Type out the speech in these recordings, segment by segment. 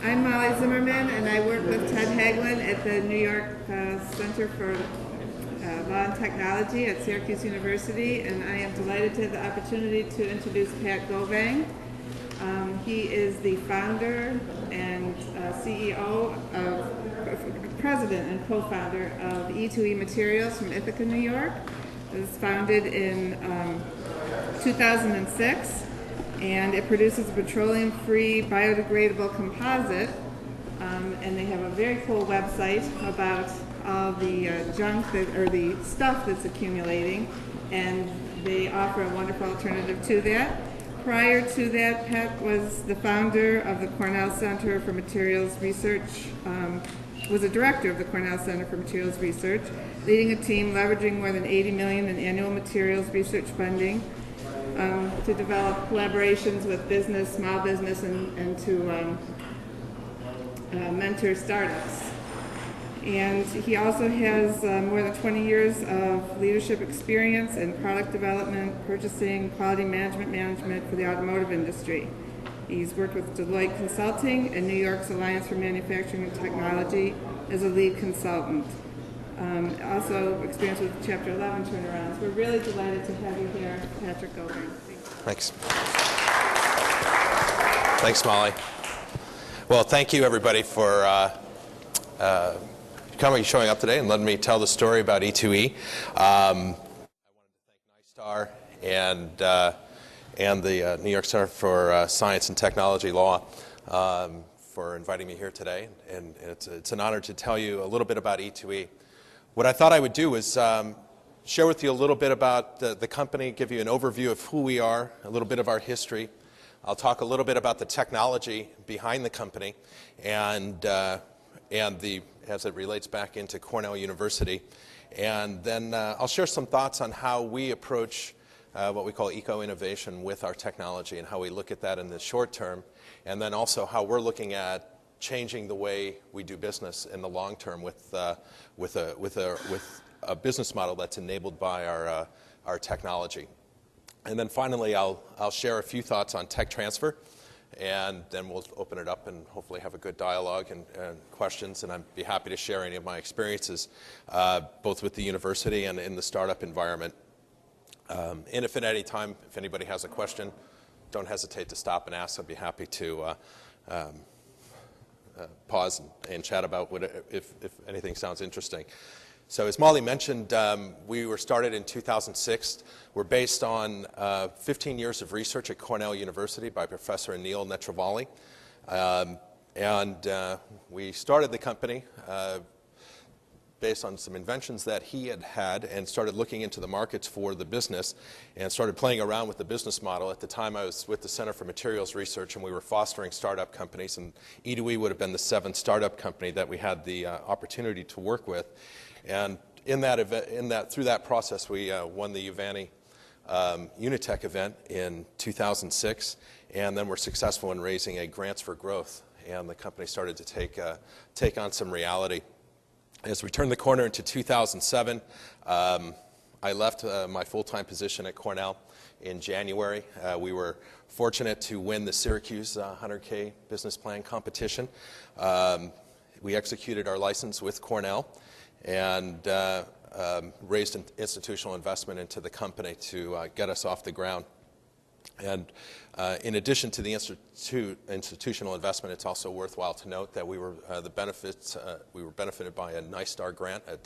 I'm Molly Zimmerman, and I work with Ted Hagelin at the New York Center for Law and Technology at Syracuse University, and I am delighted to have the opportunity to introduce Pat Govang. He is the founder and CEO president and co-founder of E2E Materials from Ithaca, New York. It was founded in 2006. And it produces a petroleum-free biodegradable composite, and they have a very cool website about all the junk or the stuff that's accumulating, and they offer a wonderful alternative to that. Prior to that, Pat was the founder of the Cornell Center for Materials Research, was a director of the Cornell Center for Materials Research, leading a team leveraging more than $80 million in annual materials research funding to develop collaborations with business, small business, and to mentor startups. And he also has more than 20 years of leadership experience in product development, purchasing, quality management for the automotive industry. He's worked with Deloitte Consulting and New York's Alliance for Manufacturing and Technology as a lead consultant. Also experience with Chapter 11 turnarounds. We're really delighted to have you here, Patrick Govang. Thanks. Thanks, Molly. Well, thank you, everybody, for showing up today and letting me tell the story about E2E. I wanted to thank NYSTAR and the New York Center for Science and Technology Law for inviting me here today. And it's an honor to tell you a little bit about E2E. What I thought I would do is share with you a little bit about the company, give you an overview of who we are, a little bit of our history. I'll talk a little bit about the technology behind the company and as it relates back into Cornell University. And then I'll share some thoughts on how we approach what we call eco-innovation with our technology and how we look at that in the short term, and then also how we're looking at changing the way we do business in the long term with a business model that's enabled by our technology. And then finally, I'll share a few thoughts on tech transfer, and then we'll open it up and hopefully have a good dialogue and questions. And I'd be happy to share any of my experiences, both with the university and in the startup environment. And if at any time, if anybody has a question, don't hesitate to stop and ask. I'd be happy to pause and chat about if anything sounds interesting. So as Molly mentioned, we were started in 2006. We're based on 15 years of research at Cornell University by Professor Anil Netravalli. And we started the company based on some inventions that he had and started looking into the markets for the business and started playing around with the business model. At the time, I was with the Center for Materials Research, and we were fostering startup companies, and E2E would have been the 7th startup company that we had the opportunity to work with. And through that process, we won the Uvanni Unitech event in 2006, and then were successful in raising a grants for growth, and the company started to take on some reality. As we turned the corner into 2007, I left my full-time position at Cornell in January. We were fortunate to win the Syracuse 100K business plan competition. We executed our license with Cornell and raised an institutional investment into the company to get us off the ground. And in addition to the institutional investment, it's also worthwhile to note that we were benefited by a NYSTAR grant, a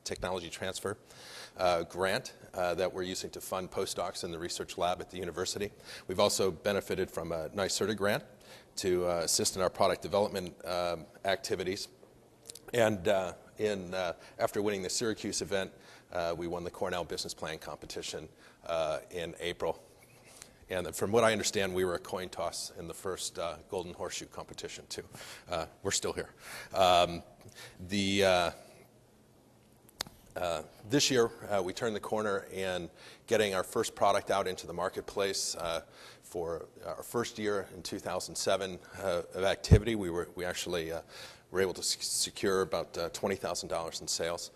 technology transfer grant that we're using to fund postdocs in the research lab at the university. We've also benefited from a NYSERDA grant to assist in our product development activities. And after winning the Syracuse event, we won the Cornell business plan competition in April. And from what I understand, we were a coin toss in the first Golden Horseshoe competition, too. We're still here. This year, we turned the corner in getting our first product out into the marketplace. For our first year in 2007 of activity, we actually were able to secure about $20,000 in sales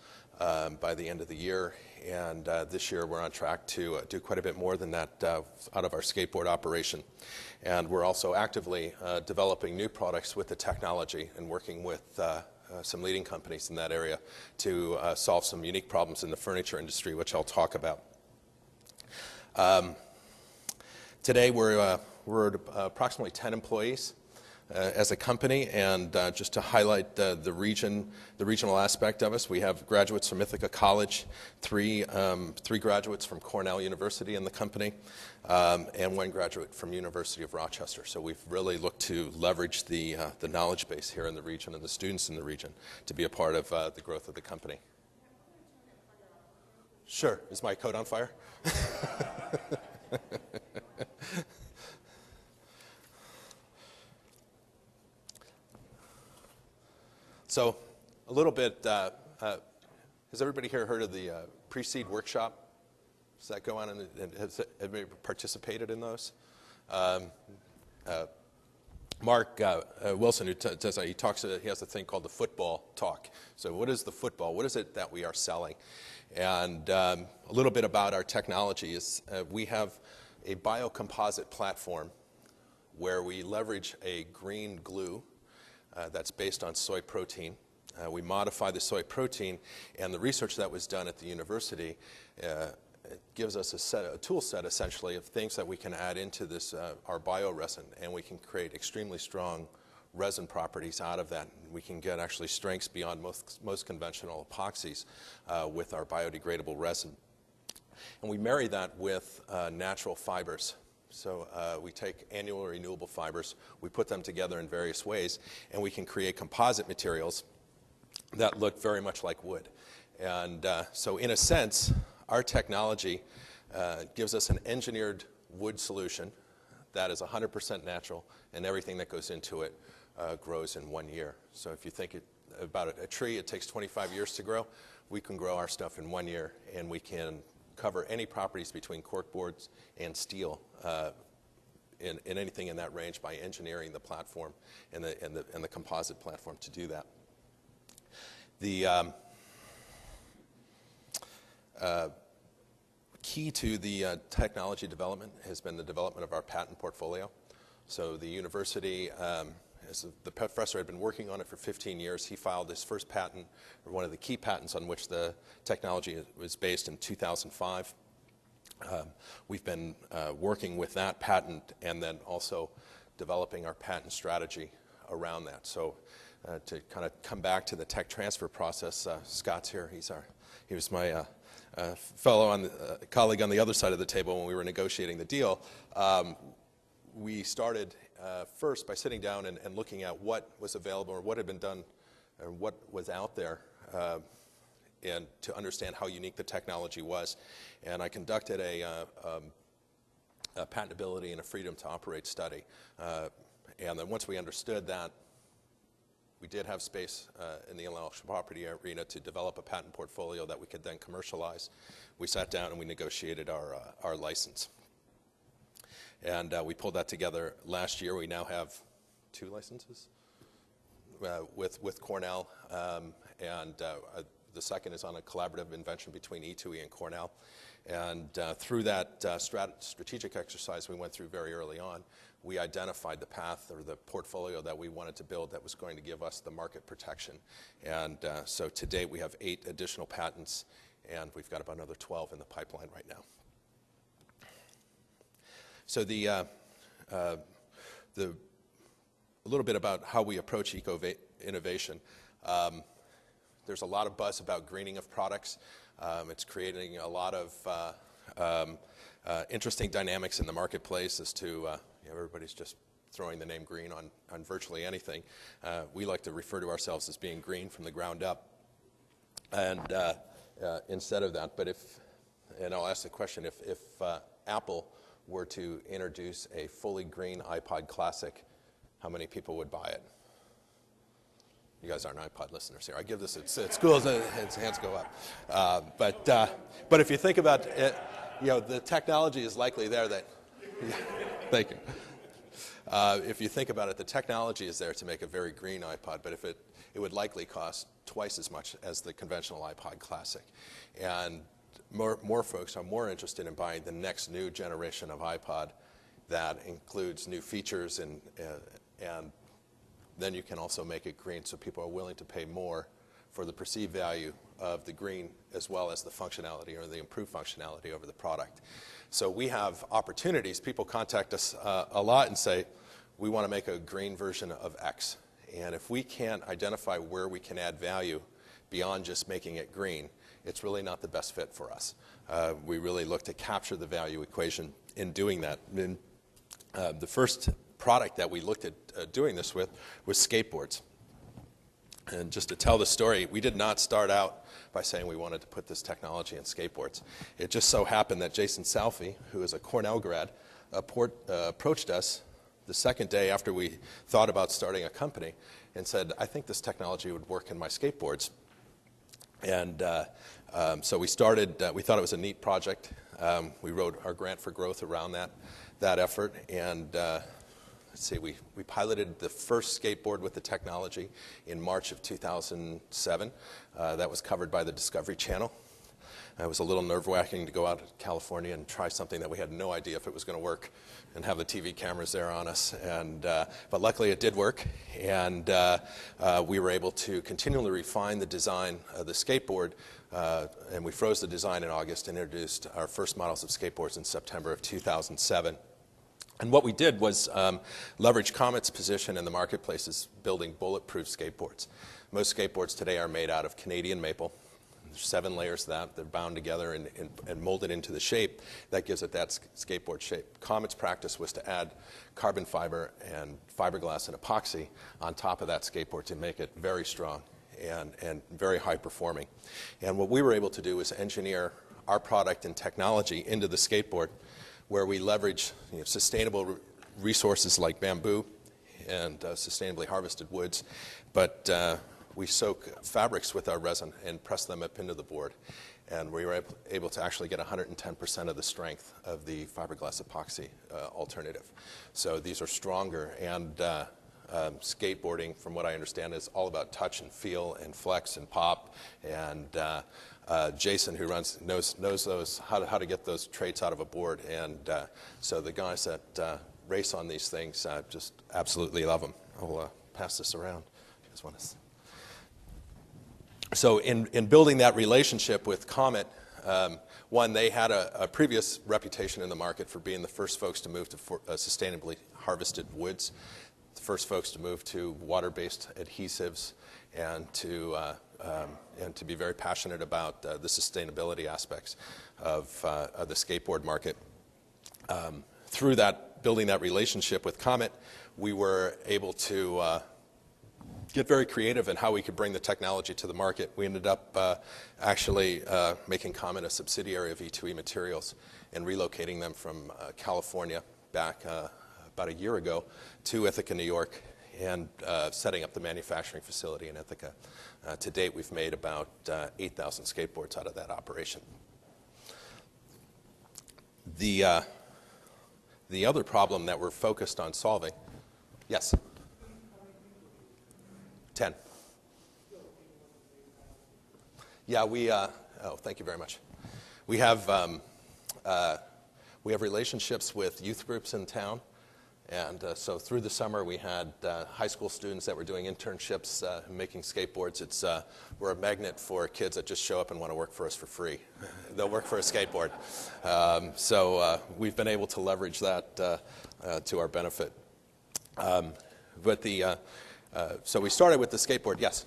by the end of the year. And this year we're on track to do quite a bit more than that out of our skateboard operation. And we're also actively developing new products with the technology and working with some leading companies in that area to solve some unique problems in the furniture industry, which I'll talk about. Today we're approximately 10 employees as a company, and just to highlight the regional aspect of us, we have graduates from Ithaca College, three graduates from Cornell University in the company, and one graduate from University of Rochester. So we've really looked to leverage the knowledge base here in the region and the students in the region to be a part of the growth of the company. Sure. Is my coat on fire? So, a little bit, has everybody here heard of the pre-seed workshop? Does that go on, and has everybody participated in those? Mark Wilson, who does that, he has a thing called the football talk. So what is the football? What is it that we are selling? And a little bit about our technology is we have a biocomposite platform where we leverage a green glue that's based on soy protein. We modify the soy protein, and the research that was done at the university it gives us a tool set, essentially, of things that we can add into this our bioresin, and we can create extremely strong resin properties out of that. We can get actually strengths beyond most conventional epoxies with our biodegradable resin. And we marry that with natural fibers. So we take annual renewable fibers, we put them together in various ways, and we can create composite materials that look very much like wood. And so in a sense, our technology gives us an engineered wood solution that is 100% natural, and everything that goes into it grows in 1 year. So if you think about a tree, it takes 25 years to grow. We can grow our stuff in 1 year, and we can cover any properties between corkboards and steel in anything in that range by engineering the platform and the composite platform to do that. The key to the technology development has been the development of our patent portfolio. So the university, the professor had been working on it for 15 years. He filed his first patent, or one of the key patents on which the technology was based, in 2005. We've been working with that patent and then also developing our patent strategy around that. So to kind of come back to the tech transfer process, Scott's here. He was my colleague on the other side of the table when we were negotiating the deal. We started first by sitting down and looking at what was available or what had been done or what was out there, and to understand how unique the technology was. And I conducted a patentability and a freedom to operate study. And then once we understood that, we did have space in the intellectual property arena to develop a patent portfolio that we could then commercialize. We sat down and we negotiated our license. And we pulled that together last year. We now have 2 licenses with Cornell, and the second is on a collaborative invention between E2E and Cornell. And through that strategic exercise we went through very early on, we identified the path or the portfolio that we wanted to build that was going to give us the market protection. And so to date we have 8 additional patents, and we've got about another 12 in the pipeline right now. So a little bit about how we approach eco-innovation. There's a lot of buzz about greening of products. It's creating a lot of interesting dynamics in the marketplace as to everybody's just throwing the name green on virtually anything. We like to refer to ourselves as being green from the ground up. And instead of that, and I'll ask the question, if Apple were to introduce a fully green iPod Classic, how many people would buy it? You guys aren't iPod listeners here. I give this at schools, hands go up. But if you think about it, the technology is likely there that. Thank you. If you think about it, the technology is there to make a very green iPod. But if it would likely cost twice as much as the conventional iPod Classic. And more folks are more interested in buying the next new generation of iPod that includes new features, and then you can also make it green, so people are willing to pay more for the perceived value of the green as well as the functionality or the improved functionality over the product. So we have opportunities. People contact us a lot and say, we want to make a green version of X. And if we can't identify where we can add value beyond just making it green, it's really not the best fit for us. We really look to capture the value equation in doing that. And, the first product that we looked at doing this with was skateboards. And just to tell the story, we did not start out by saying we wanted to put this technology in skateboards. It just so happened that Jason Salfi, who is a Cornell grad, approached us the second day after we thought about starting a company and said, I think this technology would work in my skateboards. And so we started, we thought it was a neat project. We wrote our grant for growth around that effort. And let's see, we piloted the first skateboard with the technology in March of 2007. That was covered by the Discovery Channel. It was a little nerve-wracking to go out to California and try something that we had no idea if it was going to work and have the TV cameras there on us. And, but luckily it did work, and we were able to continually refine the design of the skateboard, and we froze the design in August and introduced our first models of skateboards in September of 2007. And what we did was leverage Comet's position in the marketplace as building bulletproof skateboards. Most skateboards today are made out of Canadian maple. There's 7 layers of that. They're bound together and molded into the shape that gives it that skateboard shape. Comet's practice was to add carbon fiber and fiberglass and epoxy on top of that skateboard to make it very strong and very high performing. And what we were able to do was engineer our product and technology into the skateboard, where we leverage sustainable resources like bamboo and sustainably harvested woods, but we soak fabrics with our resin and press them up into the board. And we were able to actually get 110% of the strength of the fiberglass epoxy alternative. So these are stronger, and skateboarding, from what I understand, is all about touch and feel and flex and pop. And Jason, who knows those how to get those traits out of a board. And so the guys that race on these things just absolutely love them. I'll pass this around. You guys want to? So in building that relationship with Comet, one, they had a previous reputation in the market for being the first folks to move to sustainably harvested woods, the first folks to move to water-based adhesives, and to be very passionate about the sustainability aspects of the skateboard market. Through that, building that relationship with Comet, we were able to get very creative in how we could bring the technology to the market. We ended up actually making Comet a subsidiary of E2E Materials and relocating them from California back about a year ago to Ithaca, New York, and setting up the manufacturing facility in Ithaca. To date, we've made about 8,000 skateboards out of that operation. The other problem that we're focused on solving, yes? 10. Yeah, oh, thank you very much. We have relationships with youth groups in town. And so through the summer, we had high school students that were doing internships making skateboards. We're a magnet for kids that just show up and want to work for us for free. They'll work for a skateboard. So we've been able to leverage that to our benefit. So we started with the skateboard, yes?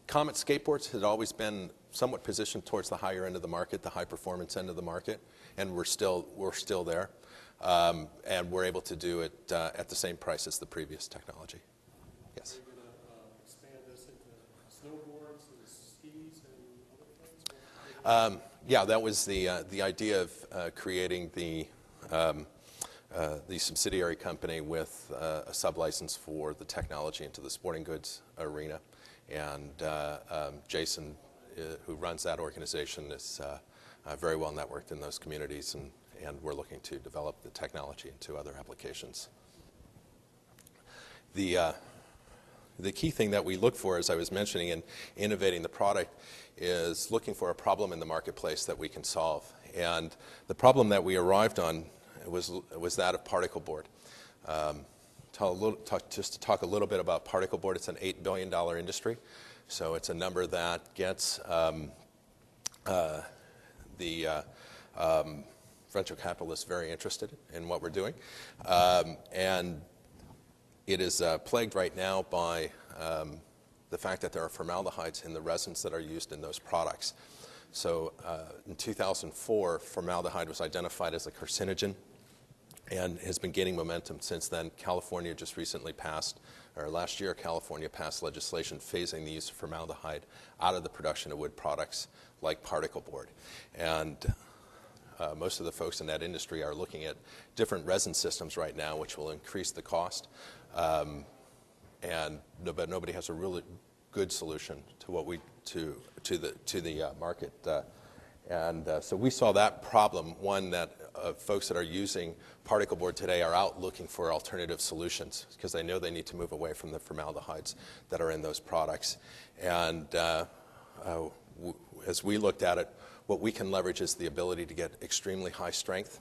Comet skateboards had always been somewhat positioned towards the higher end of the market, the high performance end of the market, and we're still there. And we're able to do it at the same price as the previous technology. Yes? Are you going to expand this into snowboards and skis and other things? Yeah, that was the idea of creating the subsidiary company with a sub-license for the technology into the sporting goods arena. And Jason, who runs that organization, is very well networked in those communities, and we're looking to develop the technology into other applications. The key thing that we look for, as I was mentioning in innovating the product, is looking for a problem in the marketplace that we can solve. And the problem that we arrived on was that of particle board. Just to talk a little bit about particle board, it's an $8 billion industry. So it's a number that gets the venture capitalists very interested in what we're doing. And it is plagued right now by the fact that there are formaldehydes in the resins that are used in those products. So in 2004, formaldehyde was identified as a carcinogen and has been gaining momentum since then. California just recently passed, or last year, California passed legislation phasing the use of formaldehyde out of the production of wood products like particle board. And most of the folks in that industry are looking at different resin systems right now, which will increase the cost. But nobody has a really good solution to what to the market. So we saw that problem, one that folks that are using particle board today are out looking for alternative solutions because they know they need to move away from the formaldehydes that are in those products. And as we looked at it, what we can leverage is the ability to get extremely high strength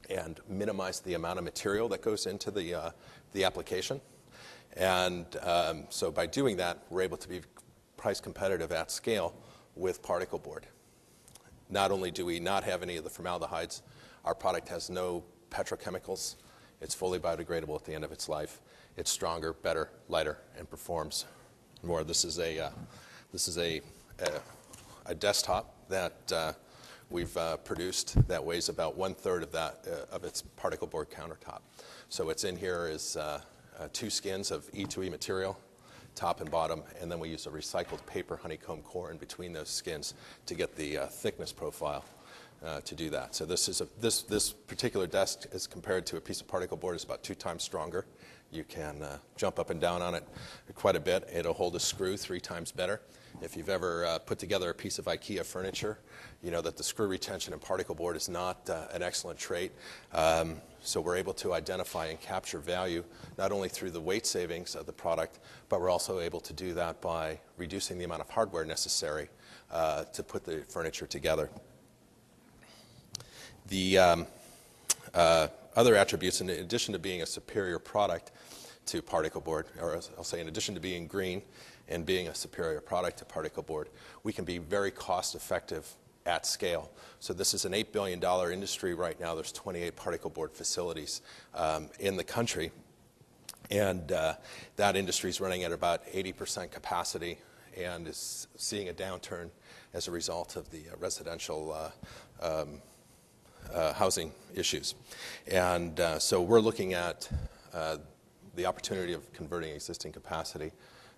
and minimize the amount of material that goes into the application. And so by doing that, we're able to be price competitive at scale with particle board. Not only do we not have any of the formaldehydes, our product has no petrochemicals. It's fully biodegradable at the end of its life. It's stronger, better, lighter, and performs more. This is a desktop that we've produced that weighs about 1/3 of its particle board countertop. So what's in here is 2 skins of E2E material, top and bottom, and then we use a recycled paper honeycomb core in between those skins to get the thickness profile to do that. So this particular desk, as compared to a piece of particle board, is about 2 times stronger. You can jump up and down on it quite a bit. It'll hold a screw 3 times better. If you've ever put together a piece of IKEA furniture, you know that the screw retention in particle board is not an excellent trait. So we're able to identify and capture value not only through the weight savings of the product, but we're also able to do that by reducing the amount of hardware necessary to put the furniture together. The other attributes, in addition to being a superior product to particle board, or I'll say in addition to being green and being a superior product to particle board, we can be very cost effective at scale. So this is an $8 billion industry right now. There's 28 particle board facilities in the country. And that industry is running at about 80% capacity and is seeing a downturn as a result of the residential housing issues. And so we're looking at the opportunity of converting existing capacity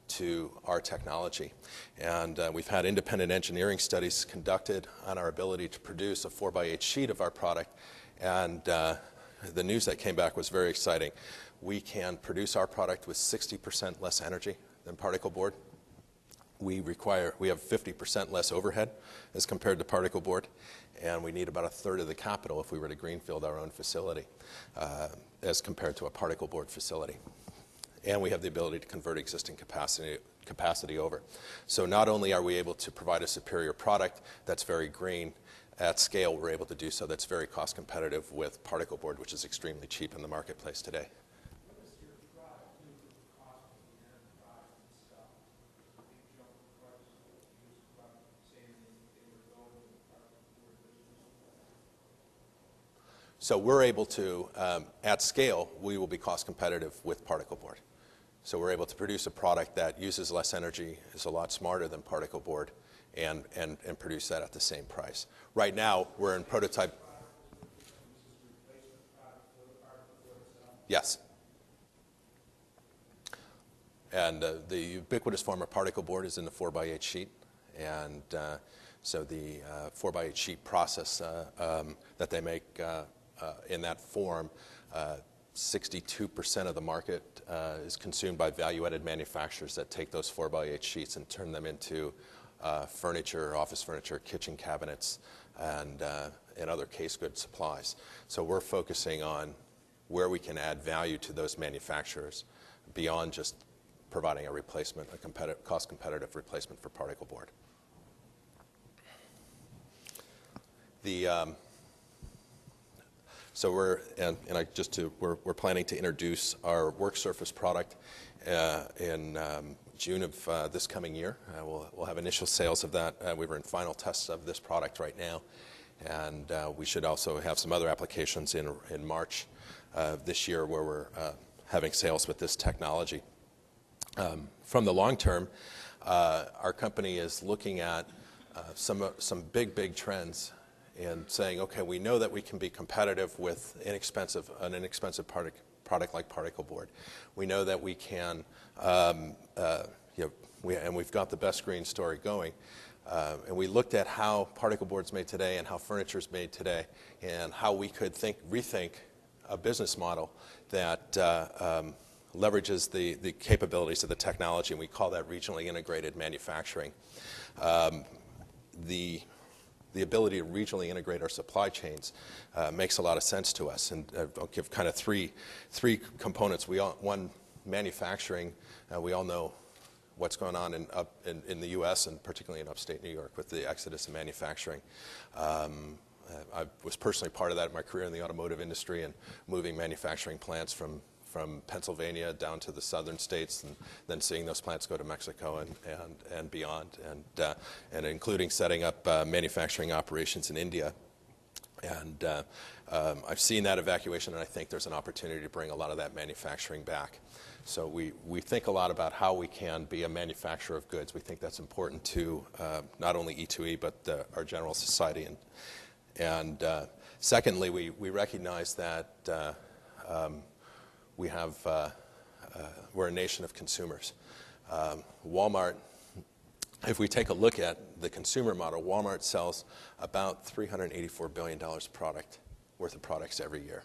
to our technology. And we've had independent engineering studies conducted on our ability to produce a 4x8 sheet of our product. And the news that came back was very exciting. We can produce our product with 60% less energy than particle board. We have 50% less overhead as compared to particle board, and we need about 1/3 of the capital if we were to greenfield our own facility as compared to a particle board facility. And we have the ability to convert existing capacity over. So not only are we able to provide a superior product that's very green, at scale we're able to do so that's very cost competitive with particle board, which is extremely cheap in the marketplace today. What does your product do for the cost of the end product itself? Is there a big jump in price of the used product, say they were going in the particle board business? So we're able to, at scale, we will be cost competitive with particle board. So we're able to produce a product that uses less energy, is a lot smarter than particle board, and produce that at the same price. Right now, we're in prototype. Yes. And the ubiquitous form of particle board is in the 4x8 sheet. And so the 4x8 sheet process that they make in that form, 62% of the market is consumed by value-added manufacturers that take those 4x8 sheets and turn them into furniture, office furniture, kitchen cabinets, and other case good supplies. So we're focusing on where we can add value to those manufacturers beyond just providing a replacement, a cost-competitive replacement for particle board. So we're planning to introduce our work surface product in June of this coming year. We'll have initial sales of that. We were in final tests of this product right now, and we should also have some other applications in March this year where we're having sales with this technology. From the long term, our company is looking at some big trends and saying, okay, we know that we can be competitive with an inexpensive product like particle board. We know that we can, and we've got the best green story going. And we looked at how particle board's made today and how furniture's made today, and how we could rethink a business model that leverages the capabilities of the technology, and we call that regionally integrated manufacturing. The ability to regionally integrate our supply chains makes a lot of sense to us, and I'll give kind of three components. One, manufacturing. We all know what's going on in the U.S. and particularly in upstate New York with the exodus of manufacturing. I was personally part of that in my career in the automotive industry and moving manufacturing plants from Pennsylvania down to the southern states, and then seeing those plants go to Mexico and beyond, and including setting up manufacturing operations in India. And I've seen that evacuation, and I think there's an opportunity to bring a lot of that manufacturing back. So we think a lot about how we can be a manufacturer of goods. We think that's important to not only E2E, but our general society. And secondly, we recognize that we're a nation of consumers. Walmart, if we take a look at the consumer model, Walmart sells about $384 billion worth of products every year.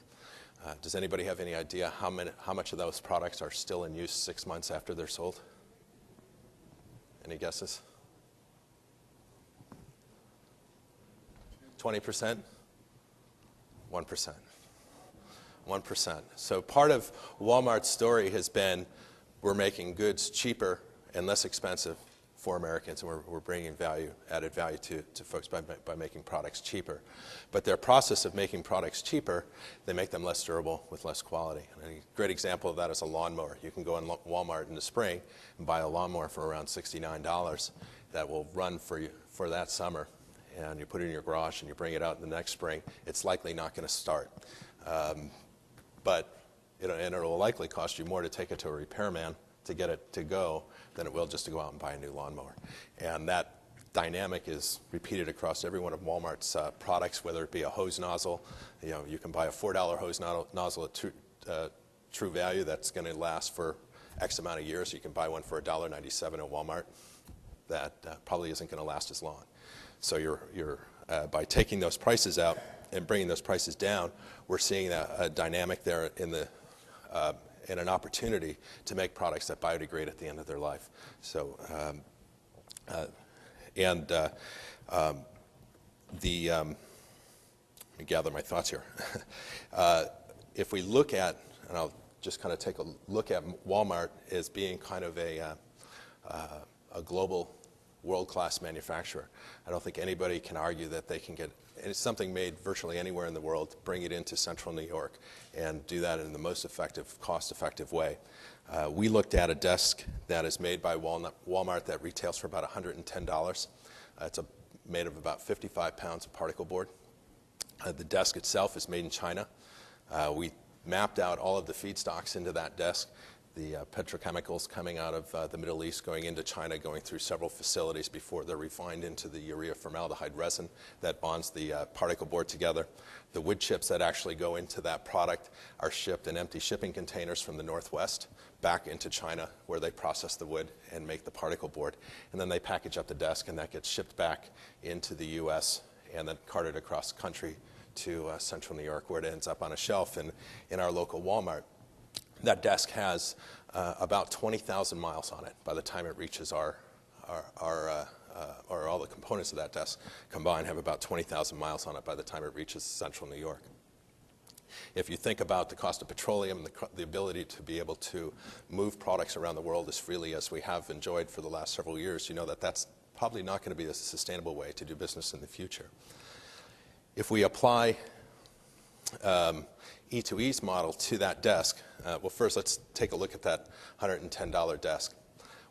Does anybody have any idea how much of those products are still in use 6 months after they're sold? Any guesses? 20%? 1%. 1%. So part of Walmart's story has been we're making goods cheaper and less expensive for Americans, and we're bringing added value to folks by making products cheaper. But their process of making products cheaper, they make them less durable with less quality. And a great example of that is a lawnmower. You can go in Walmart in the spring and buy a lawnmower for around $69 that will run for that summer. And you put it in your garage and you bring it out in the next spring. It's likely not going to start. But it will likely cost you more to take it to a repairman to get it to go than it will just to go out and buy a new lawnmower. And that dynamic is repeated across every one of Walmart's products, whether it be a hose nozzle. You can buy a $4 hose nozzle at True Value that's going to last for X amount of years. You can buy one for $1.97 at Walmart that probably isn't going to last as long. So you're by taking those prices out and bringing those prices down, we're seeing a dynamic there in an opportunity to make products that biodegrade at the end of their life. So, let me gather my thoughts here. If we look at, and I'll just kind of take a look at Walmart as being kind of a global world-class manufacturer. I don't think anybody can argue that they can get something made virtually anywhere in the world, bring it into central New York, and do that in the most effective, cost-effective way. We looked at a desk that is made by Walmart that retails for about $110. It's made of about 55 pounds of particle board. The desk itself is made in China. We mapped out all of the feedstocks into that desk, the petrochemicals coming out of the Middle East, going into China, going through several facilities before they're refined into the urea formaldehyde resin that bonds the particle board together. The wood chips that actually go into that product are shipped in empty shipping containers from the Northwest back into China, where they process the wood and make the particle board. And then they package up the desk, and that gets shipped back into the U.S. and then carted across the country to central New York, where it ends up on a shelf in our local Walmart. That desk has about 20,000 miles on it by the time it reaches or all the components of that desk combined have about 20,000 miles on it by the time it reaches central New York. If you think about the cost of petroleum and the ability to be able to move products around the world as freely as we have enjoyed for the last several years, you know that that's probably not going to be a sustainable way to do business in the future. If we apply E2E's model to that desk, well, first let's take a look at that $110 desk.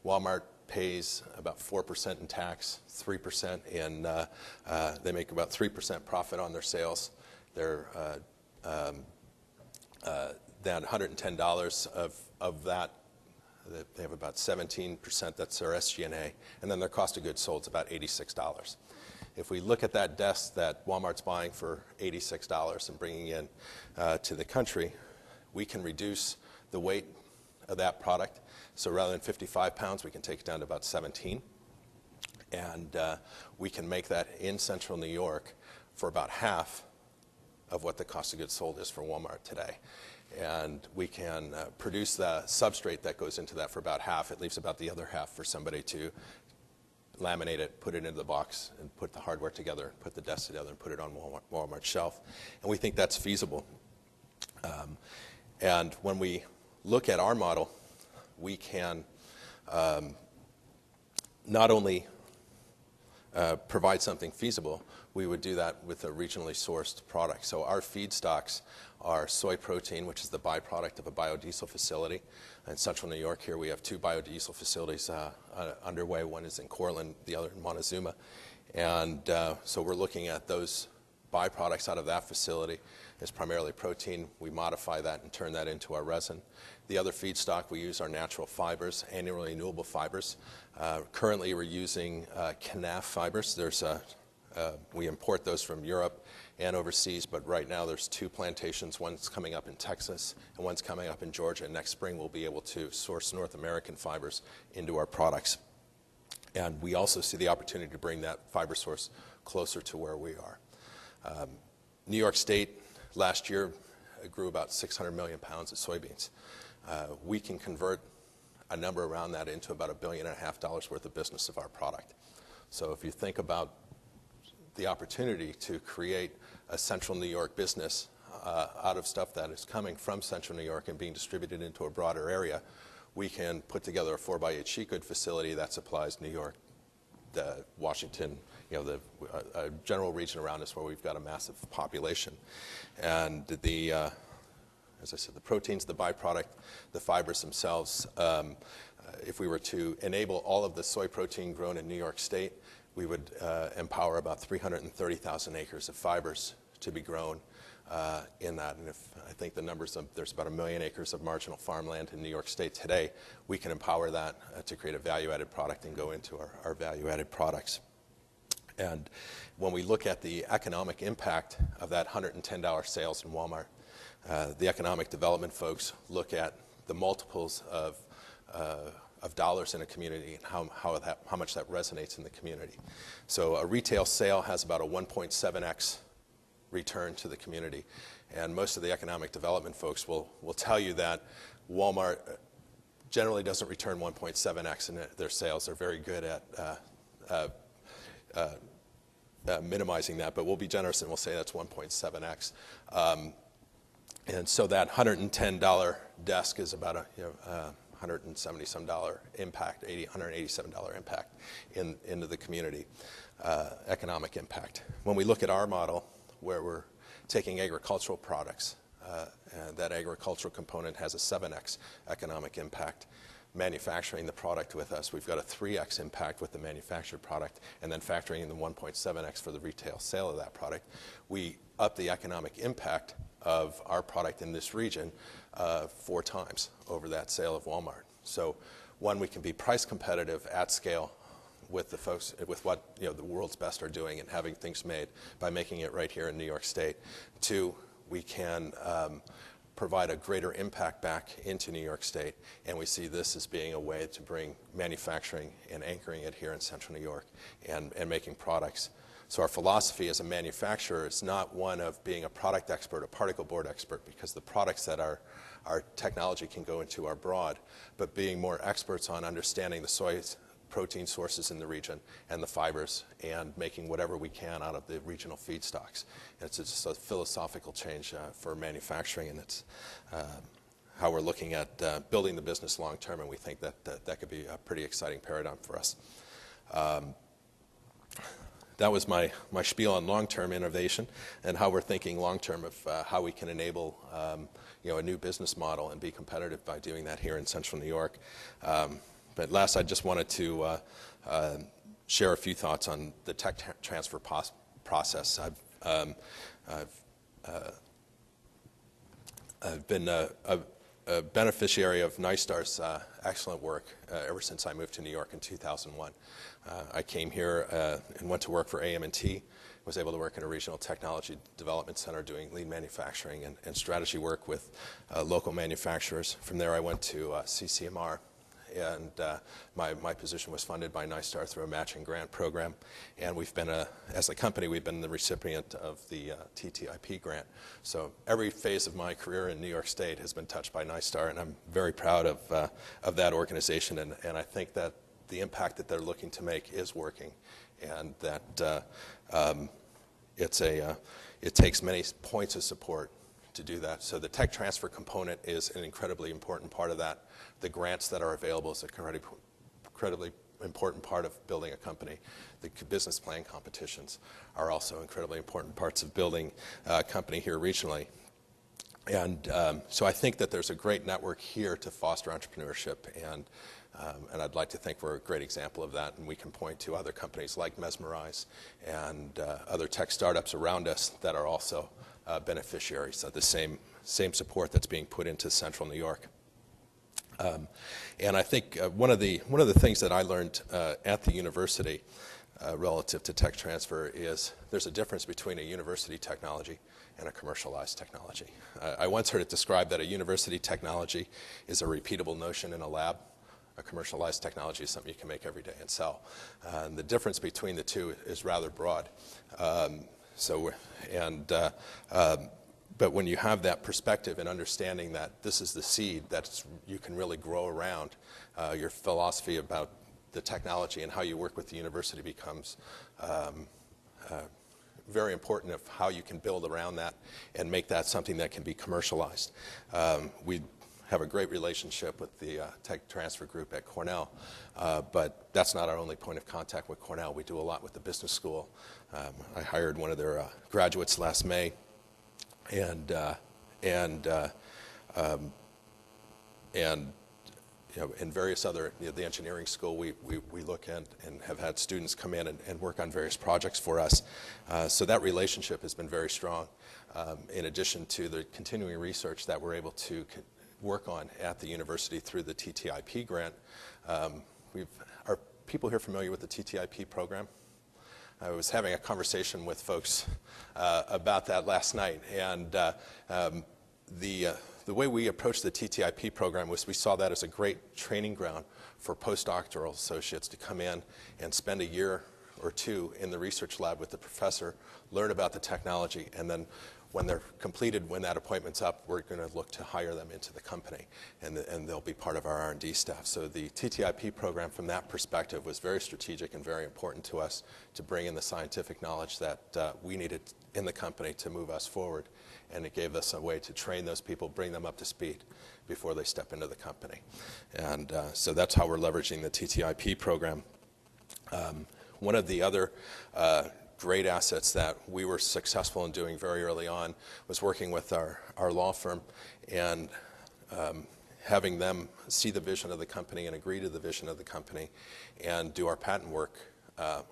Walmart pays about 4% in tax, 3% in, they make about 3% profit on their sales. They're that $110 of that, they have about 17% that's their SG&A, and then their cost of goods sold is about $86. If we look at that desk that Walmart's buying for $86 and bringing in to the country, we can reduce the weight of that product. So rather than 55 pounds, we can take it down to about 17. And we can make that in central New York for about half of what the cost of goods sold is for Walmart today. And we can produce the substrate that goes into that for about half. It leaves about the other half for somebody to laminate it, put it into the box, and put the hardware together, put the desk together, and put it on Walmart's shelf. And we think that's feasible. And when we look at our model, we can not only provide something feasible, we would do that with a regionally sourced product. So our feedstocks are soy protein, which is the byproduct of a biodiesel facility. In central New York here, we have 2 biodiesel facilities underway. One is in Cortland, the other in Montezuma. And so we're looking at those byproducts out of that facility. It's primarily protein. We modify that and turn that into our resin. The other feedstock we use are natural fibers, annually renewable fibers. Currently, we're using canaf fibers. We import those from Europe and overseas, but right now there's 2 plantations. One's coming up in Texas and one's coming up in Georgia. And next spring, we'll be able to source North American fibers into our products. And we also see the opportunity to bring that fiber source closer to where we are. New York State last year grew about 600 million pounds of soybeans. We can convert a number around that into about $1.5 billion worth of business of our product. So if you think about the opportunity to create a central New York business out of stuff that is coming from central New York and being distributed into a broader area, we can put together a 4x8 sheet good facility that supplies New York, Washington, the general region around us where we've got a massive population. And as I said, the proteins, the byproduct, the fibers themselves, if we were to enable all of the soy protein grown in New York State, we would empower about 330,000 acres of fibers to be grown in that. And if I think the numbers, there's about 1 million acres of marginal farmland in New York State today, we can empower that to create a value-added product and go into our value-added products. And when we look at the economic impact of that $110 sales in Walmart, the economic development folks look at the multiples of dollars in a community and how much that resonates in the community. So a retail sale has about a 1.7x return to the community. And most of the economic development folks will tell you that Walmart generally doesn't return 1.7x in their sales. They're very good at minimizing that, but we'll be generous and we'll say that's 1.7x. And so that $110 desk is about $170-some impact, $187 impact into the community, economic impact. When we look at our model, where we're taking agricultural products, and that agricultural component has a 7x economic impact. Manufacturing the product with us, we've got a 3x impact with the manufactured product, and then factoring in the 1.7x for the retail sale of that product, we up the economic impact of our product in this region 4 times over that sale of Walmart. So one, we can be price competitive at scale with the folks, with what the world's best are doing and having things made by making it right here in New York State. 2, we can provide a greater impact back into New York State, and we see this as being a way to bring manufacturing and anchoring it here in central New York and making products. So our philosophy as a manufacturer is not one of being a product expert, a particle board expert, because the products that our technology can go into are broad, but being more experts on understanding the soy protein sources in the region and the fibers and making whatever we can out of the regional feedstocks. And it's just a philosophical change for manufacturing, and it's how we're looking at building the business long term, and we think that that could be a pretty exciting paradigm for us. That was my spiel on long-term innovation and how we're thinking long-term of how we can enable a new business model and be competitive by doing that here in Central New York. But last, I just wanted to share a few thoughts on the tech transfer process. I've been a beneficiary of NYSTAR's excellent work ever since I moved to New York in 2001. I came here and went to work for AM&T, was able to work in a regional technology development center doing lean manufacturing and strategy work with local manufacturers. From there I went to CCMR, and my position was funded by NYSTAR through a matching grant program. And we've been, as a company, we've been the recipient of the TTIP grant. So every phase of my career in New York State has been touched by NYSTAR, and I'm very proud of that organization. And I think that the impact that they're looking to make is working, and that it takes many points of support to do that. So the tech transfer component is an incredibly important part of that. The grants that are available is an incredibly important part of building a company. The business plan competitions are also incredibly important parts of building a company here regionally. And so I think that there's a great network here to foster entrepreneurship, and I'd like to think we're a great example of that, and we can point to other companies like Mesmerize and other tech startups around us that are also beneficiaries of the same support that's being put into Central New York. And I think one of the things that I learned at the university relative to tech transfer is there's a difference between a university technology and a commercialized technology. I once heard it described that a university technology is a repeatable notion in a lab. A commercialized technology is something you can make every day and sell. And the difference between the two is rather broad. But when you have that perspective and understanding that this is the seed that you can really grow around, your philosophy about the technology and how you work with the university becomes very important of how you can build around that and make that something that can be commercialized. We have a great relationship with the tech transfer group at Cornell, but that's not our only point of contact with Cornell. We do a lot with the business school. I hired one of their graduates last May, and in various other, the engineering school, we look at and have had students come in and work on various projects for us. So that relationship has been very strong. In addition to the continuing research that we're able to work on at the university through the TTIP grant. Are people here familiar with the TTIP program? I was having a conversation with folks about that last night, and the way we approached the TTIP program was we saw that as a great training ground for postdoctoral associates to come in and spend a year or two in the research lab with the professor, learn about the technology, and then when they're completed, when that appointment's up, we're going to look to hire them into the company, and they'll be part of our R&D staff. So the TTIP program, from that perspective, was very strategic and very important to us to bring in the scientific knowledge that we needed in the company to move us forward, and it gave us a way to train those people, bring them up to speed before they step into the company. And so that's how we're leveraging the TTIP program. One of the other great assets that we were successful in doing very early on was working with our law firm and having them see the vision of the company and agree to the vision of the company and do our patent work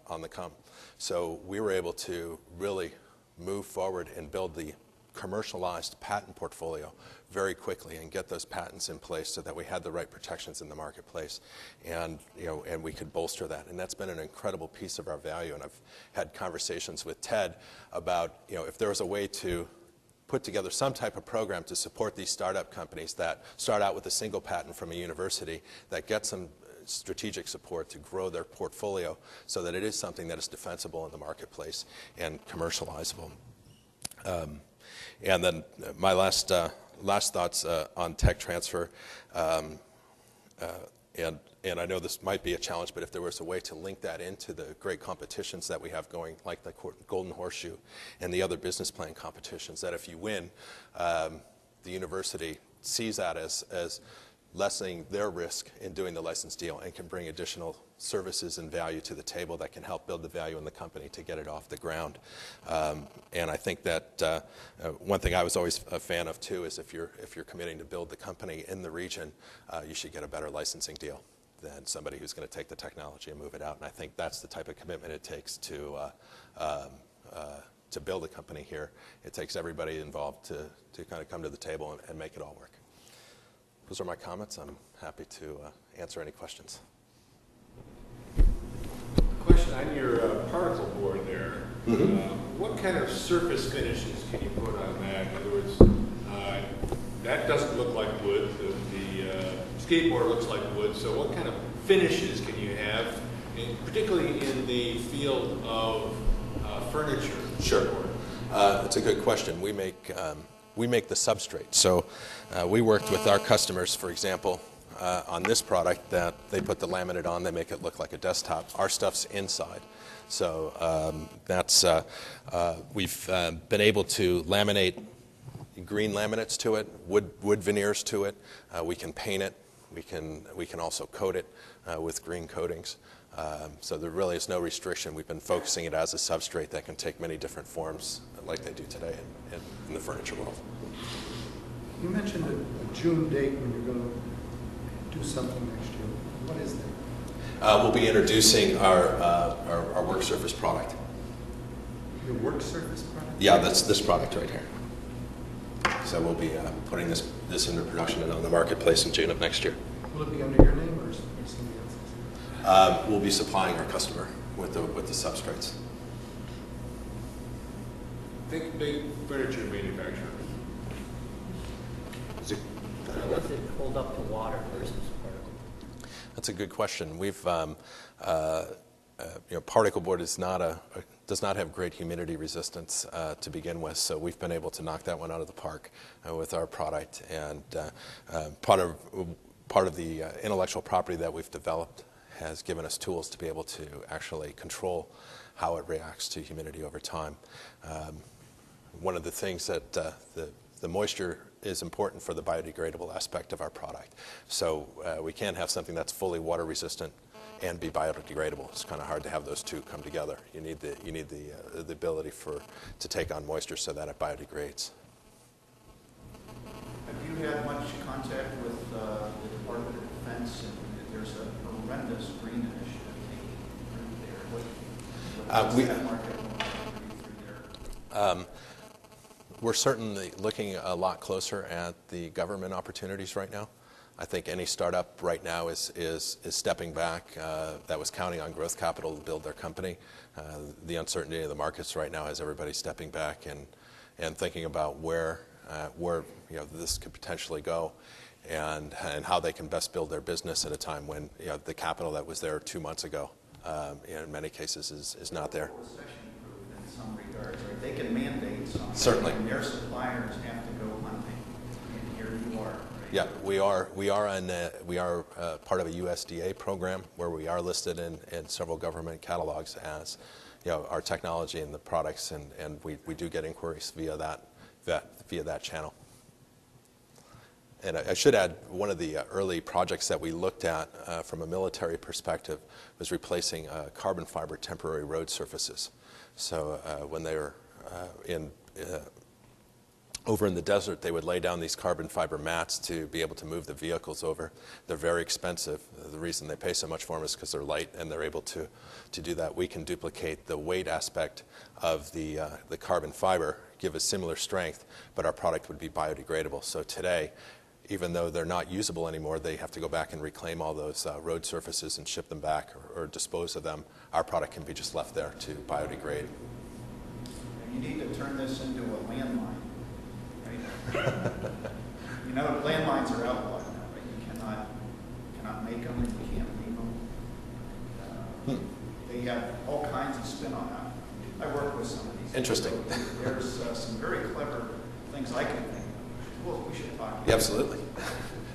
on the come. So we were able to really move forward and build the commercialized patent portfolio very quickly and get those patents in place so that we had the right protections in the marketplace, and we could bolster that. And that's been an incredible piece of our value. And I've had conversations with Ted about if there was a way to put together some type of program to support these startup companies that start out with a single patent from a university that get some strategic support to grow their portfolio so that it is something that is defensible in the marketplace and commercializable. And then my last thoughts on tech transfer and I know this might be a challenge, but if there was a way to link that into the great competitions that we have going, like the Golden Horseshoe and the other business plan competitions, that if you win, the university sees that as lessening their risk in doing the license deal and can bring additional services and value to the table that can help build the value in the company to get it off the ground. And I think that one thing I was always a fan of too is if you're committing to build the company in the region, you should get a better licensing deal than somebody who's going to take the technology and move it out. And I think that's the type of commitment it takes to build a company here. It takes everybody involved to kind of come to the table and make it all work. Those are my comments. I'm happy to answer any questions. Question on your particle board there. What kind of surface finishes can you put on that? In other words, that doesn't look like wood. The skateboard looks like wood. So what kind of finishes can you have, particularly in the field of furniture? Sure. That's a good question. We make the substrate. So we worked with our customers, for example, on this product that they put the laminate on, they make it look like a desktop. Our stuff's inside. So we've been able to laminate green laminates to it, wood veneers to it. We can paint it. We can also coat it with green coatings. So there really is no restriction. We've been focusing it as a substrate that can take many different forms like they do today in the furniture world. You mentioned a June date when you're going to do something next year. What is that? We'll be introducing our work surface product. Your work surface product? Yeah, that's this product right here. So we'll be putting this into production and on the marketplace in June of next year. Will it be under your name or somebody else's? We'll be supplying our customer with the substrates. Think big furniture manufacturer. How does it hold up to water versus particle? That's a good question. We've particle board does not have great humidity resistance to begin with, so we've been able to knock that one out of the park with our product. And part of the intellectual property that we've developed has given us tools to be able to actually control how it reacts to humidity over time. One of the things that the moisture is important for the biodegradable aspect of our product. So we can't have something that's fully water resistant and be biodegradable. It's kind of hard to have those two come together. You need the ability to take on moisture so that it biodegrades. Have you had much contact with the Department of Defense? And there's a horrendous green initiative taking through there. What's that market look like through there? We're certainly looking a lot closer at the government opportunities right now. I think any startup right now is stepping back that was counting on growth capital to build their company. The uncertainty of the markets right now has everybody stepping back and thinking about where this could potentially go and how they can best build their business at a time when the capital that was there 2 months ago in many cases is not there. Recession-proof in some regards, right? They can mandate something. Certainly. And their suppliers have to go hunting. And here you are. Right? Yeah, we are part of a USDA program where we are listed in several government catalogs as our technology and the products, and we do get inquiries via that channel. And I should add, one of the early projects that we looked at from a military perspective was replacing carbon fiber temporary road surfaces. So when they were over in the desert, they would lay down these carbon fiber mats to be able to move the vehicles over. They're very expensive. The reason they pay so much for them is because they're light and they're able to do that. We can duplicate the weight aspect of the carbon fiber, give a similar strength, but our product would be biodegradable. So today, even though they're not usable anymore, they have to go back and reclaim all those road surfaces and ship them back or dispose of them. Our product can be just left there to biodegrade. And you need to turn this into a landmine. Landmines are outlawed now, right? You cannot make them, and you can't leave them. They have all kinds of spin on that. I work with some of these. Interesting. There's some very clever things I can think of. Well, we should talk. Yeah, absolutely.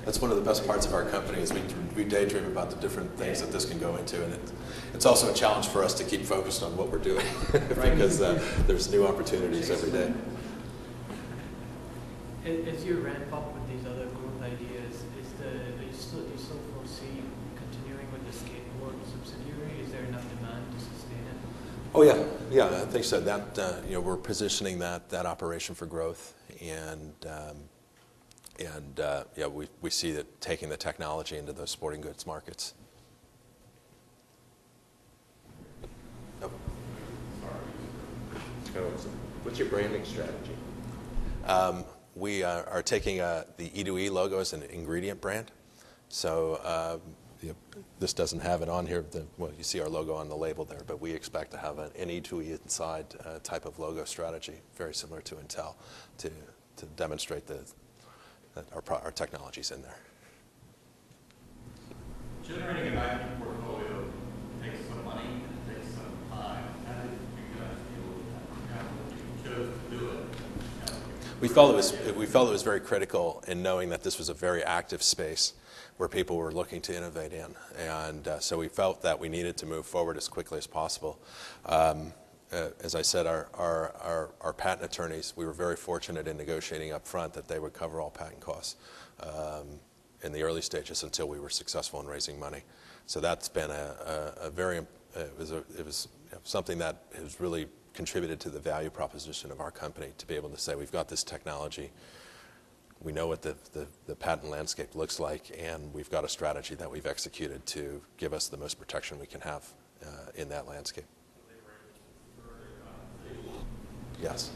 That's one of the best parts of our company is we daydream about the different things that this can go into, and it's also a challenge for us to keep focused on what we're doing because there's new opportunities every day. As you ramp up with these other growth ideas, do you still foresee continuing with the skateboard subsidiary? Is there enough demand to sustain it? Oh yeah, I think so. That we're positioning that operation for growth, and we see that taking the technology into those sporting goods markets. Oh. What's your branding strategy? We are taking the E2E logo as an ingredient brand. So this doesn't have it on here. You see our logo on the label there, but we expect to have an E2E inside type of logo strategy, very similar to Intel, to demonstrate that our technology's in there. Generating an IP portfolio takes some money and it takes some time. How did you guys deal with that? You chose to do it. We felt it was very critical in knowing that this was a very active space where people were looking to innovate in, and so we felt that we needed to move forward as quickly as possible. As I said, our patent attorneys, we were very fortunate in negotiating up front that they would cover all patent costs in the early stages until we were successful in raising money. So that's been it was something that has really contributed to the value proposition of our company, to be able to say we've got this technology, we know what the patent landscape looks like, and we've got a strategy that we've executed to give us the most protection we can have in that landscape. Yes.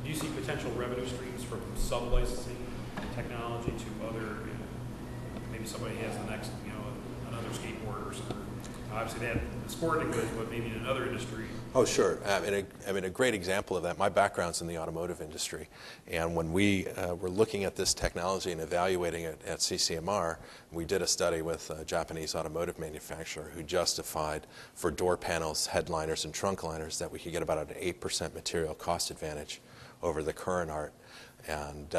Do you see potential revenue streams from sub-licensing technology to other, maybe somebody has the next, another skateboard or something? Obviously they have the sporting goods, but maybe in another industry. Oh, sure. A great example of that, my background's in the automotive industry, and when we were looking at this technology and evaluating it at CCMR, we did a study with a Japanese automotive manufacturer who justified for door panels, headliners, and trunk liners that we could get about an 8% material cost advantage over the current art. And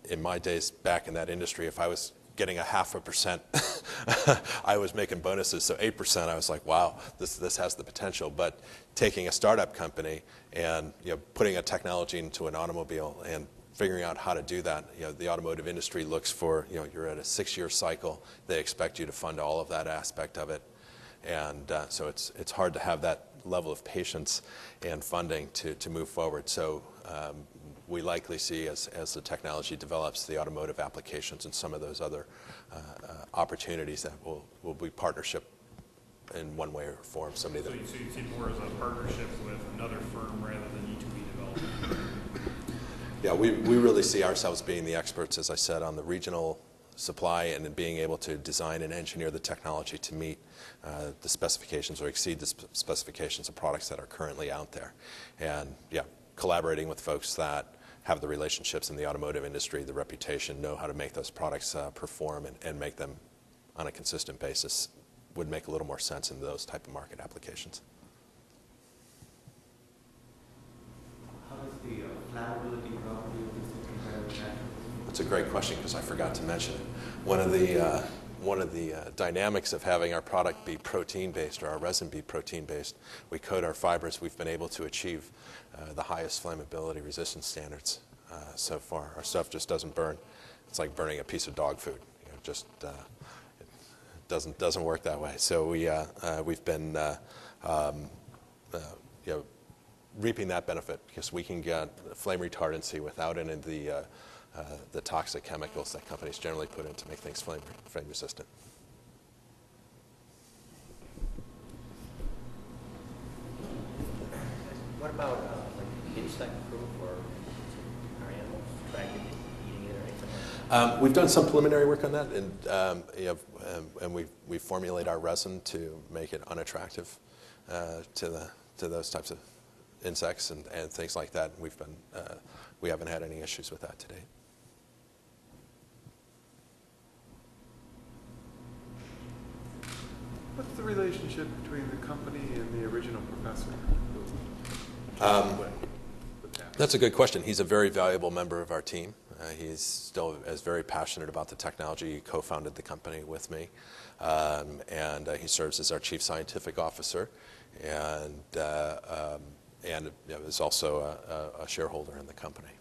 in my days back in that industry, if I was getting 0.5%, I was making bonuses. So 8%, I was like, wow, this has the potential. But taking a startup company and putting a technology into an automobile and figuring out how to do that, the automotive industry looks for, you're at a 6-year cycle. They expect you to fund all of that aspect of it. And so it's hard to have that level of patience and funding to move forward. So we likely see as the technology develops, the automotive applications and some of those other opportunities that will be partnership in one way or form. So you see more as a partnership with another firm rather than E2E development? Yeah, we really see ourselves being the experts, as I said, on the regional supply and in being able to design and engineer the technology to meet the specifications or exceed the specifications of products that are currently out there. And collaborating with folks that have the relationships in the automotive industry, the reputation, know how to make those products perform and make them on a consistent basis would make a little more sense in those type of market applications. How does the flammability property of this compare with natural? That's a great question because I forgot to mention it. One of the dynamics of having our product be protein-based or our resin be protein-based, we coat our fibers. We've been able to achieve the highest flammability resistance standards so far. Our stuff just doesn't burn. It's like burning a piece of dog food. It doesn't work that way. So we've been reaping that benefit because we can get flame retardancy without any of the toxic chemicals that companies generally put in to make things flame resistant. What about like insect proof, or are animals attracted to eating it or anything like that? We've done some preliminary work on that, and we formulate our resin to make it unattractive to those types of insects and things like that. We haven't had any issues with that to date. What's the relationship between the company and the original professor? That's a good question. He's a very valuable member of our team. He's still very passionate about the technology. He co-founded the company with me, and he serves as our chief scientific officer, and is also a shareholder in the company.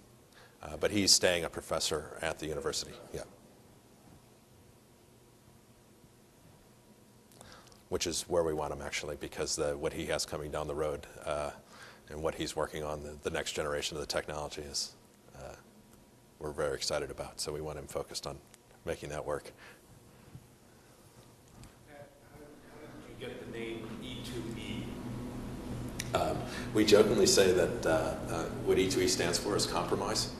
But he's staying a professor at the university. Yeah. Which is where we want him, actually, because what he has coming down the road and what he's working on, the next generation of the technology is we're very excited about. So we want him focused on making that work. How did you get the name E2E? We jokingly say that what E2E stands for is compromise.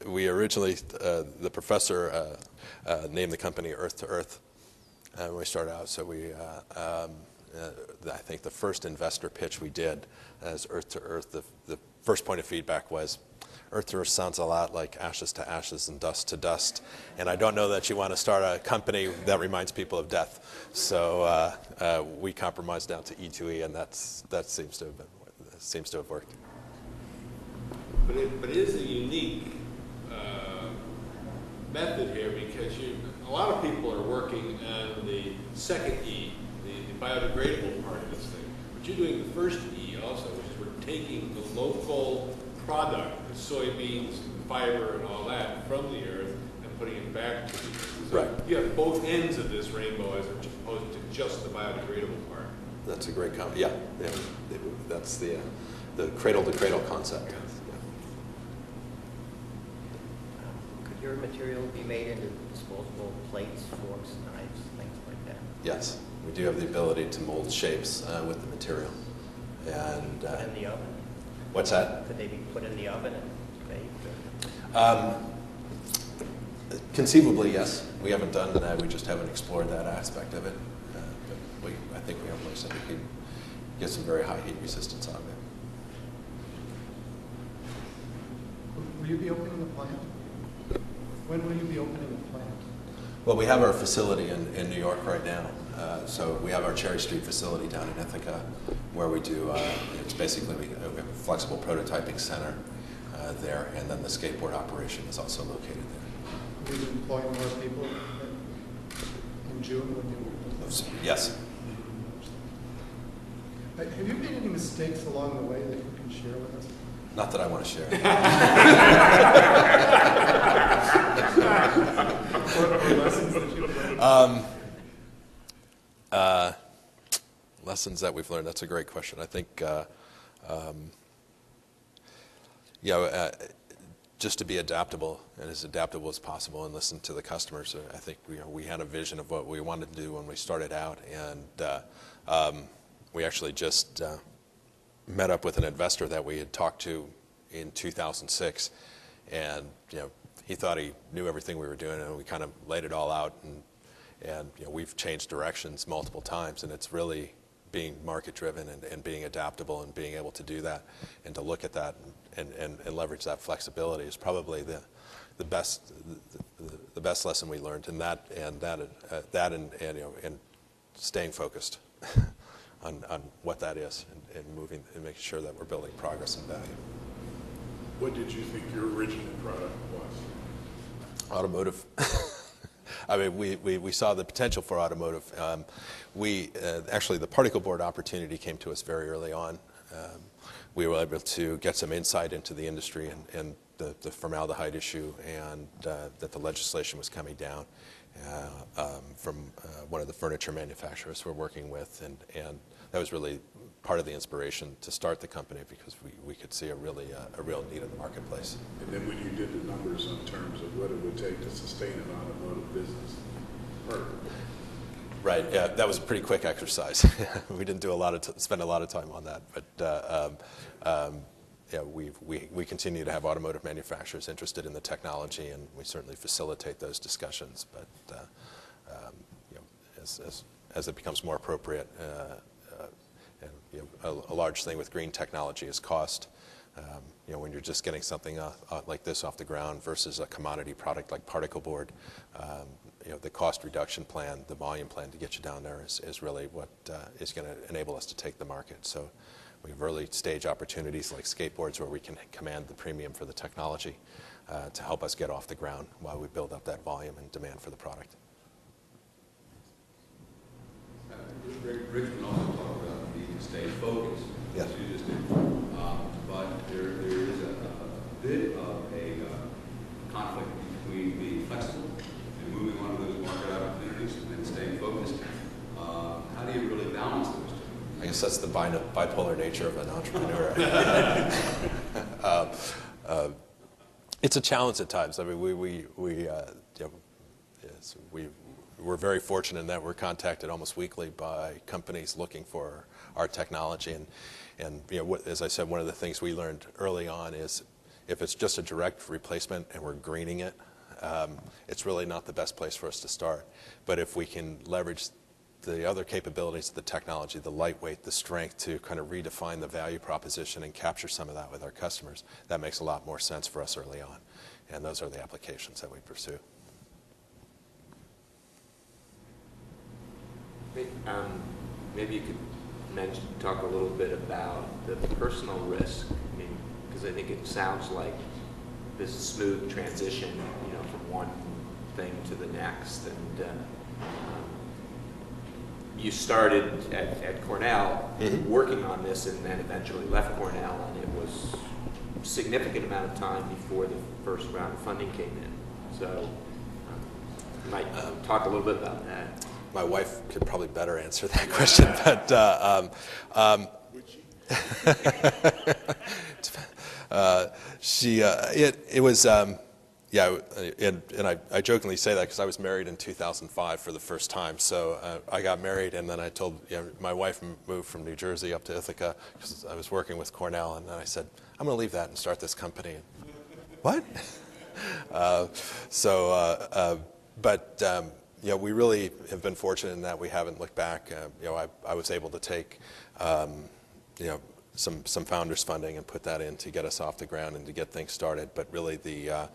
We originally, the professor named the company Earth to Earth when we started out. So I think the first investor pitch we did as Earth to Earth, the first point of feedback was, Earth to Earth sounds a lot like ashes to ashes and dust to dust. And I don't know that you want to start a company that reminds people of death. So we compromised down to E2E, and that seems to have worked. But it is a unique method here, because a lot of people are working on the second E, the biodegradable part of this thing. But you're doing the first E also, which is we're taking the local product, the soybeans, the fiber, and all that from the earth and putting it back to the earth. So right. You have both ends of this rainbow as opposed to just the biodegradable part. That's a great comment. Yeah, that's the cradle to cradle concept. Yeah. Could your material be made into disposable plates, forks, knives, things like that? Yes, we do have the ability to mold shapes with the material. And put in the oven? What's that? Could they be put in the oven and baked? Conceivably, yes. We haven't done that. We just haven't explored that aspect of it. But I think we have ways that we can get some very high heat resistance out of it. Will you be opening the plant? When will you be opening the plant? Well, we have our facility in New York right now. So we have our Cherry Street facility down in Ithaca, where we do, it's basically we have a flexible prototyping center there, and then the skateboard operation is also located there. Will you employ more people in June when you? Yes. Have you made any mistakes along the way that you can share with us? Not that I want to share. Lessons that we've learned. That's a great question. I think, just to be adaptable and as adaptable as possible and listen to the customers. I think we had a vision of what we wanted to do when we started out, and we actually just met up with an investor that we had talked to in 2006, and he thought he knew everything we were doing, and we kind of laid it all out, and we've changed directions multiple times, and it's really being market driven and being adaptable and being able to do that and to look at that and leverage that flexibility is probably the best lesson we learned, and staying focused on what that is and moving and making sure that we're building progress and value. What did you think your original product was? Automotive. I mean, we saw the potential for automotive. Actually, the particle board opportunity came to us very early on. We were able to get some insight into the industry and the formaldehyde issue, and that the legislation was coming down from one of the furniture manufacturers we're working with, and that was really part of the inspiration to start the company, because we could see a real need in the marketplace. And then when you did the numbers in terms of what it would take to sustain an automotive business, right? Yeah, that was a pretty quick exercise. We didn't do spend a lot of time on that, but we continue to have automotive manufacturers interested in the technology, and we certainly facilitate those discussions. But as it becomes more appropriate. A large thing with green technology is cost. When you're just getting something like this off the ground versus a commodity product like particle board, the cost reduction plan, the volume plan to get you down there is really what is going to enable us to take the market. So we have early stage opportunities like skateboards where we can command the premium for the technology to help us get off the ground while we build up that volume and demand for the product. Rich can also talk about the stay focused, Yes. as you just did. But there is a bit of a conflict between being flexible and moving on to those market opportunities and staying focused. How do you really balance those two? I guess that's the bipolar nature of an entrepreneur. It's a challenge at times. I mean, we're very fortunate in that we're contacted almost weekly by companies looking for our technology. And as I said, one of the things we learned early on is if it's just a direct replacement and we're greening it, it's really not the best place for us to start. But if we can leverage the other capabilities of the technology, the lightweight, the strength to kind of redefine the value proposition and capture some of that with our customers, that makes a lot more sense for us early on. And those are the applications that we pursue. Maybe you could talk a little bit about the personal risk. I mean, because I think it sounds like this smooth transition, from one thing to the next. And you started at Cornell working on this, and then eventually left Cornell, and it was a significant amount of time before the first round of funding came in. So you might talk a little bit about that. My wife could probably better answer that question, but I jokingly say that because I was married in 2005 for the first time. So I got married, and then I told my wife moved from New Jersey up to Ithaca because I was working with Cornell, and then I said, I'm going to leave that and start this company. What? We really have been fortunate in that we haven't looked back. I was able to take, some founders funding and put that in to get us off the ground and to get things started. But really, the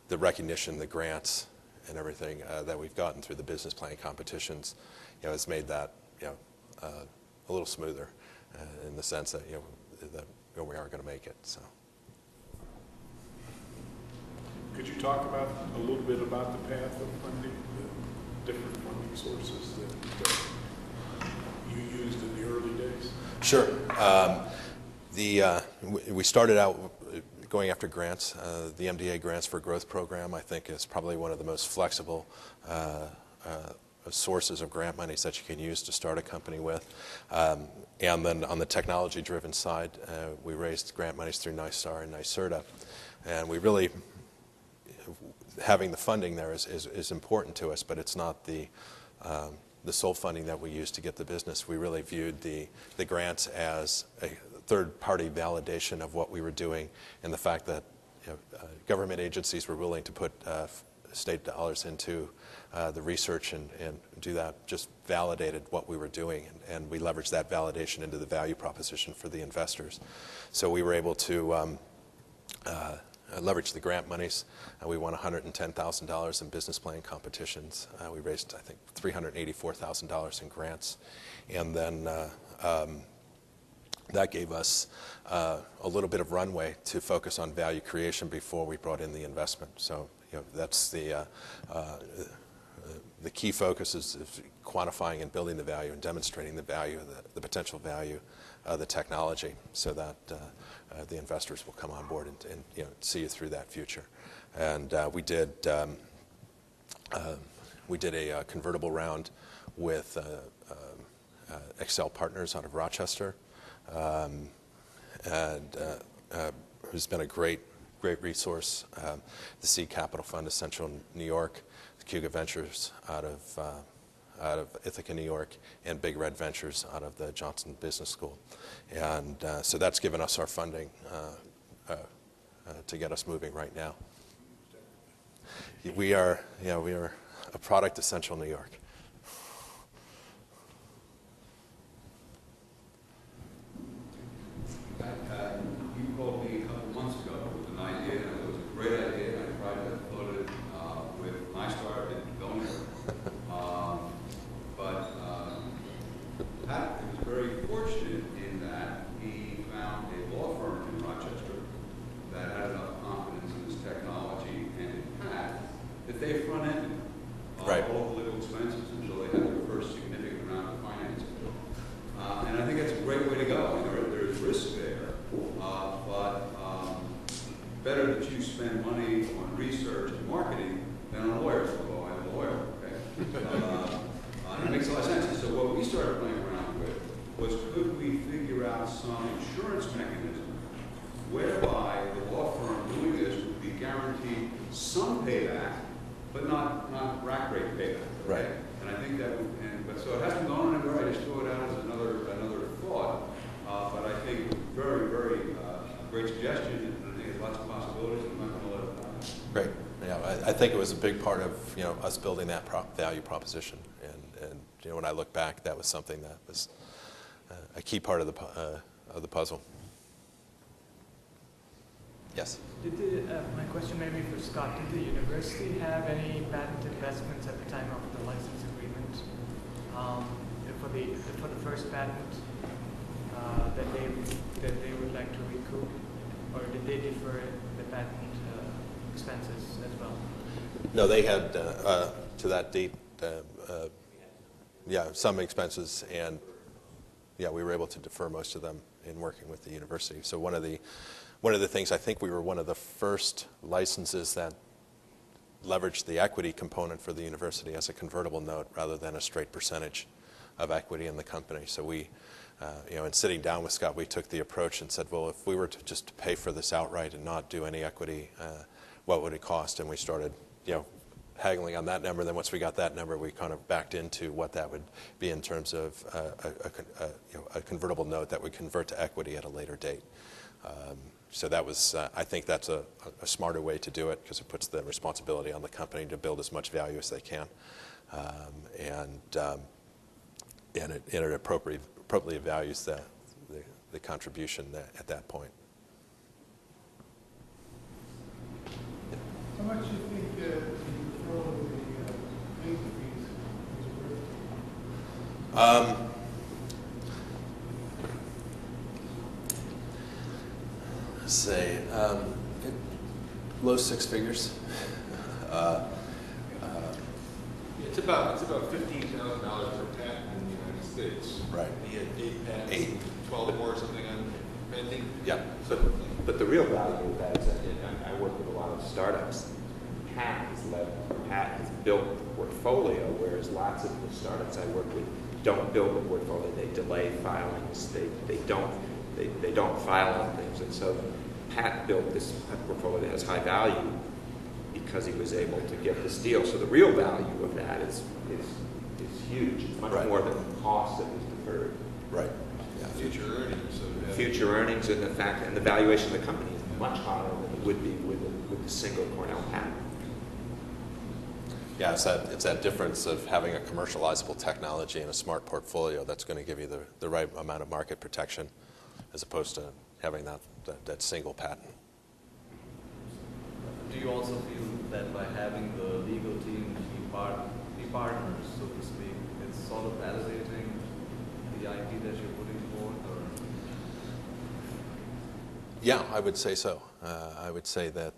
recognition, the grants, and everything that we've gotten through the business planning competitions, has made that a little smoother in the sense that that we are going to make it. So. Could you talk about a little bit about the path of funding, the different funding sources that you used in the early days? Sure. We started out going after grants. The MDA Grants for Growth program, I think, is probably one of the most flexible sources of grant monies that you can use to start a company with. And then on the technology-driven side, we raised grant monies through NYSTAR and NYSERDA. And we really, having the funding there is important to us, but it's not the sole funding that we use to get the business. We really viewed the grants as a third-party validation of what we were doing, and the fact that government agencies were willing to put state dollars into the research and do that just validated what we were doing, and we leveraged that validation into the value proposition for the investors. So we were able to leverage the grant monies. We won $110,000 in business planning competitions. We raised, I think, $384,000 in grants. And then that gave us a little bit of runway to focus on value creation before we brought in the investment. So that's the key focus is quantifying and building the value and demonstrating the value, the potential value of the technology, so that the investors will come on board and see you through that future. And we did a convertible round with Excel Partners out of Rochester, and who's been a great resource. The Seed Capital Fund of Central New York, the Cuga Ventures out of Ithaca, New York, and Big Red Ventures out of the Johnson Business School. And so that's given us our funding to get us moving right now. We are a product of Central New York. You called me a couple months ago with an idea, and it was a great idea, and I tried to float it with NYSTAR. they front-ended Right. all the legal expenses until they had their first significant amount of financing. And I think that's a great way to go. I mean, there's risk there, but better that you spend money on research and marketing than on lawyers, although I'm a lawyer, okay? And it makes a lot of sense. And so what we started playing around with was, could we figure out some insurance mechanism whereby the law firm doing this would be guaranteed some payback, but not rack rate payback. Okay? Right. And I think that would, but so it hasn't gone anywhere. I just threw it out as another thought. But I think very, very great suggestion, and I think there's lots of possibilities. I'm not going to let it die. Great. Yeah, I think it was a big part of us building that value proposition, and when I look back, that was something that was a key part of the puzzle. Yes. My question may be for Scott. Did the university have any patent investments at the time of the license agreement for the first patent that they would like to recoup, or did they defer the patent expenses as well? No, they had to that date, some expenses, and we were able to defer most of them in working with the university. So one of the things, I think we were one of the first licenses that leveraged the equity component for the university as a convertible note rather than a straight percentage of equity in the company. So we, in sitting down with Scott, we took the approach and said, well, if we were to just pay for this outright and not do any equity, what would it cost? And we started, haggling on that number. Then once we got that number, we kind of backed into what that would be in terms of a convertible note that would convert to equity at a later date. So that was, I think that's a smarter way to do it, because it puts the responsibility on the company to build as much value as they can, and it appropriately values the contribution at that point. How much do you think the deferral of the legal fees is worth? Say low six figures. It's about $15,000 per patent in the United States. Right. He had 8 patents, 12 more or something on pending. Yeah. But the real value of that is that I work with a lot of startups. Pat has built the portfolio, whereas lots of the startups I work with don't build a portfolio. They delay filings. They don't file on things, and so Pat built this portfolio that has high value because he was able to get this deal. So the real value of that is huge, much Right. more than the cost that was deferred. Right. Yeah. Future earnings. So Future earnings and the fact and the valuation of the company is much higher than it would be with the single Cornell patent. Yeah, it's that difference of having a commercializable technology and a smart portfolio that's going to give you the right amount of market protection, as opposed to having that single patent. Do you also feel that by having the legal team be partners, so to speak, it's sort of validating the IP that you're putting forth? Or? Yeah, I would say so. I would say that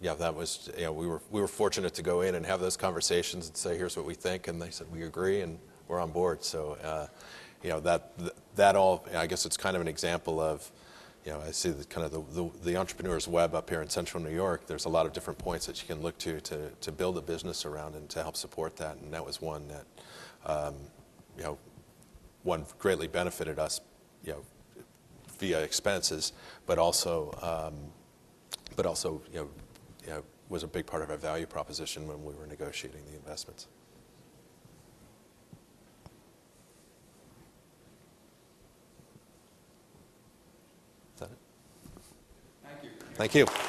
that was, we were fortunate to go in and have those conversations and say, here's what we think, and they said we agree and we're on board. So that all, I guess it's kind of an example of, I see the entrepreneur's web up here in central New York. There's a lot of different points that you can look to build a business around and to help support that. And that was one that, one greatly benefited us, via expenses, but also was a big part of our value proposition when we were negotiating the investments. Is that it? Thank you. Thank you.